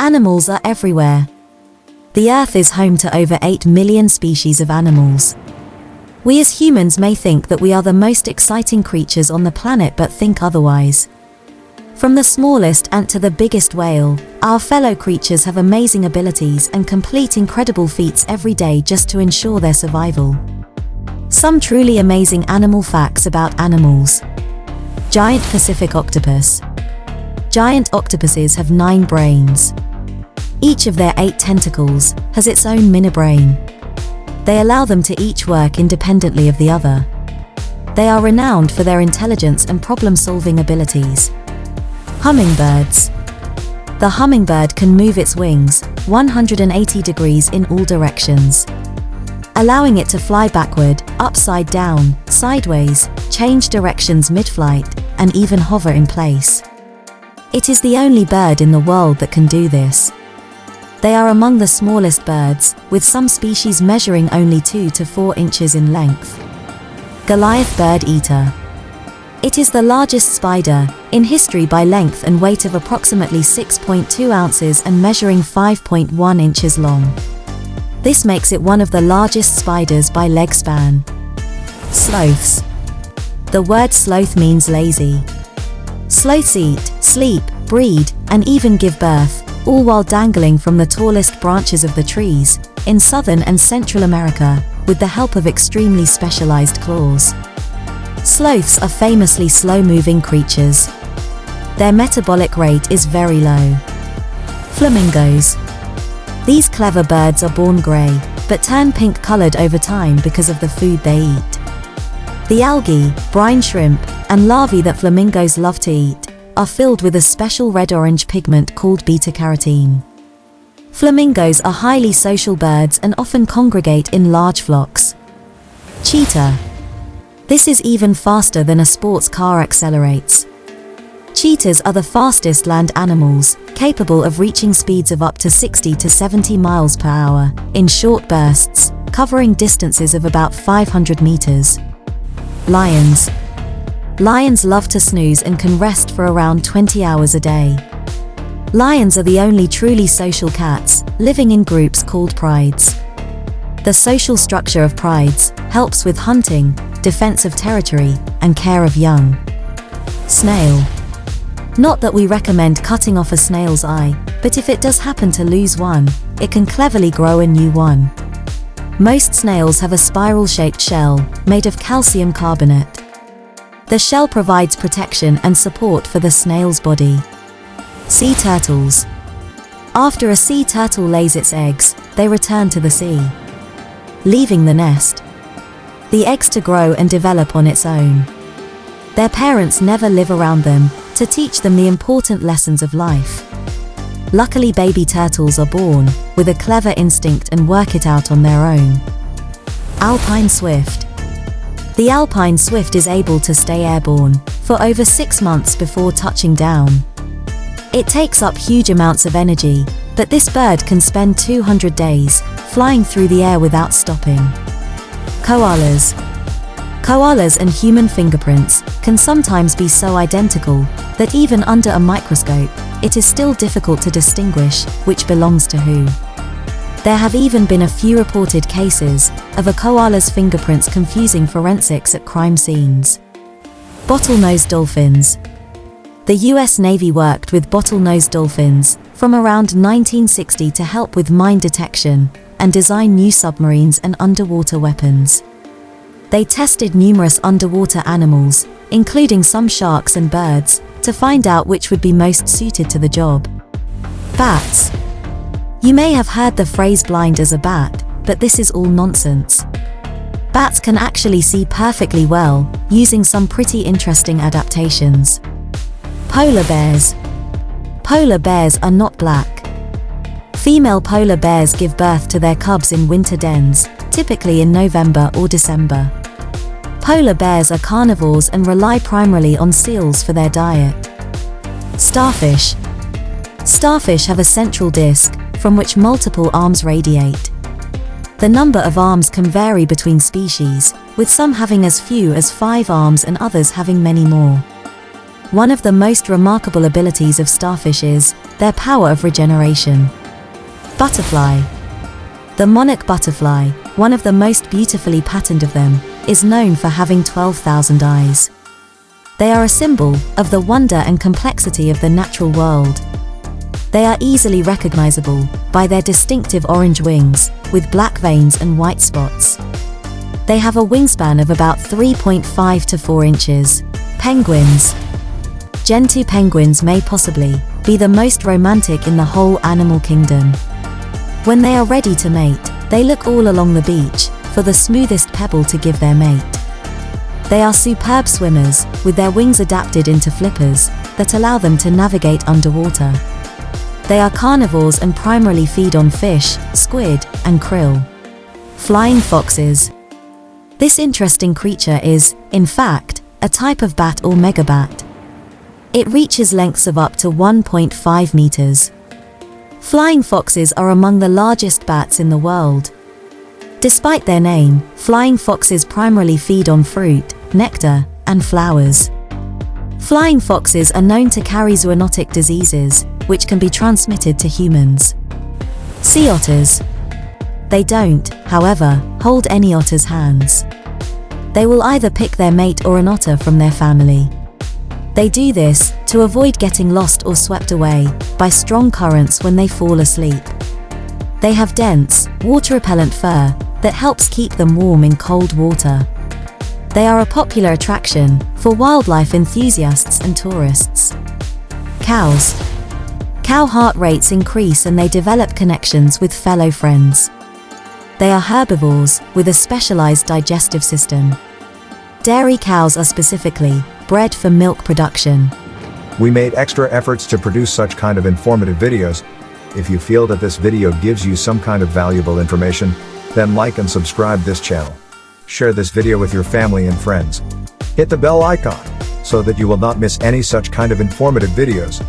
Animals are everywhere. The Earth is home to over 8 million species of animals. We as humans may think that we are the most exciting creatures on the planet, but think otherwise. From the smallest ant to the biggest whale, our fellow creatures have amazing abilities and complete incredible feats every day just to ensure their survival. Some truly amazing animal facts about animals. Giant Pacific octopus. Giant octopuses have 9 brains. Each of their 8 tentacles has its own mini-brain. They allow them to each work independently of the other. They are renowned for their intelligence and problem-solving abilities. Hummingbirds. The hummingbird can move its wings 180 degrees in all directions, allowing it to fly backward, upside down, sideways, change directions mid-flight, and even hover in place. It is the only bird in the world that can do this. They are among the smallest birds, with some species measuring only 2 to 4 inches in length. Goliath bird eater. It is the largest spider in history by length and weight of approximately 6.2 ounces and measuring 5.1 inches long. This makes it one of the largest spiders by leg span. Sloths. The word sloth means lazy. Sloths eat, sleep, breed, and even give birth, all while dangling from the tallest branches of the trees in Southern and Central America, with the help of extremely specialized claws. Sloths are famously slow-moving creatures. Their metabolic rate is very low. Flamingos. These clever birds are born gray, but turn pink-colored over time because of the food they eat. The algae, brine shrimp, and larvae that flamingos love to eat are filled with a special red-orange pigment called beta-carotene. Flamingos are highly social birds and often congregate in large flocks. Cheetah. This is even faster than a sports car accelerates. Cheetahs are the fastest land animals, capable of reaching speeds of up to 60 to 70 miles per hour in short bursts, covering distances of about 500 meters. Lions. Lions love to snooze and can rest for around 20 hours a day. Lions are the only truly social cats, living in groups called prides. The social structure of prides helps with hunting, defense of territory, and care of young. Snail. Not that we recommend cutting off a snail's eye, but if it does happen to lose one, it can cleverly grow a new one. Most snails have a spiral-shaped shell made of calcium carbonate. The shell provides protection and support for the snail's body. Sea turtles. After a sea turtle lays its eggs, they return to the sea, leaving the nest. The eggs to grow and develop on its own. Their parents never live around them to teach them the important lessons of life. Luckily, baby turtles are born with a clever instinct and work it out on their own. Alpine swift. The alpine swift is able to stay airborne for over 6 months before touching down. It takes up huge amounts of energy, but this bird can spend 200 days flying through the air without stopping. Koalas. Koalas and human fingerprints can sometimes be so identical that even under a microscope, it is still difficult to distinguish which belongs to who. There have even been a few reported cases of a koala's fingerprints confusing forensics at crime scenes. Bottlenose dolphins. The US Navy worked with bottlenose dolphins from around 1960 to help with mine detection and design new submarines and underwater weapons. They tested numerous underwater animals, including some sharks and birds, to find out which would be most suited to the job. Bats. You may have heard the phrase blind as a bat, but this is all nonsense. Bats can actually see perfectly well, using some pretty interesting adaptations. Polar bears. Polar bears are not black. Female polar bears give birth to their cubs in winter dens, typically in November or December. Polar bears are carnivores and rely primarily on seals for their diet. Starfish. Starfish have a central disc from which multiple arms radiate. The number of arms can vary between species, with some having as few as 5 arms and others having many more. One of the most remarkable abilities of starfish is their power of regeneration. Butterfly. The monarch butterfly, one of the most beautifully patterned of them, is known for having 12,000 eyes. They are a symbol of the wonder and complexity of the natural world. They are easily recognizable by their distinctive orange wings, with black veins and white spots. They have a wingspan of about 3.5 to 4 inches. Penguins. Gentoo penguins may possibly be the most romantic in the whole animal kingdom. When they are ready to mate, they look all along the beach for the smoothest pebble to give their mate. They are superb swimmers, with their wings adapted into flippers that allow them to navigate underwater. They are carnivores and primarily feed on fish, squid, and krill. Flying foxes. This interesting creature is, in fact, a type of bat or megabat. It reaches lengths of up to 1.5 meters. Flying foxes are among the largest bats in the world. Despite their name, flying foxes primarily feed on fruit, nectar, and flowers. Flying foxes are known to carry zoonotic diseases, which can be transmitted to humans. Sea otters. They don't, however, hold any otter's hands. They will either pick their mate or an otter from their family. They do this to avoid getting lost or swept away by strong currents when they fall asleep. They have dense, water-repellent fur that helps keep them warm in cold water. They are a popular attraction for wildlife enthusiasts and tourists. Cows. Cow heart rates increase and they develop connections with fellow friends. They are herbivores with a specialized digestive system. Dairy cows are specifically bred for milk production. We made extra efforts to produce such kind of informative videos. If you feel that this video gives you some kind of valuable information, then like and subscribe this channel. Share this video with your family and friends. Hit the bell icon so that you will not miss any such kind of informative videos.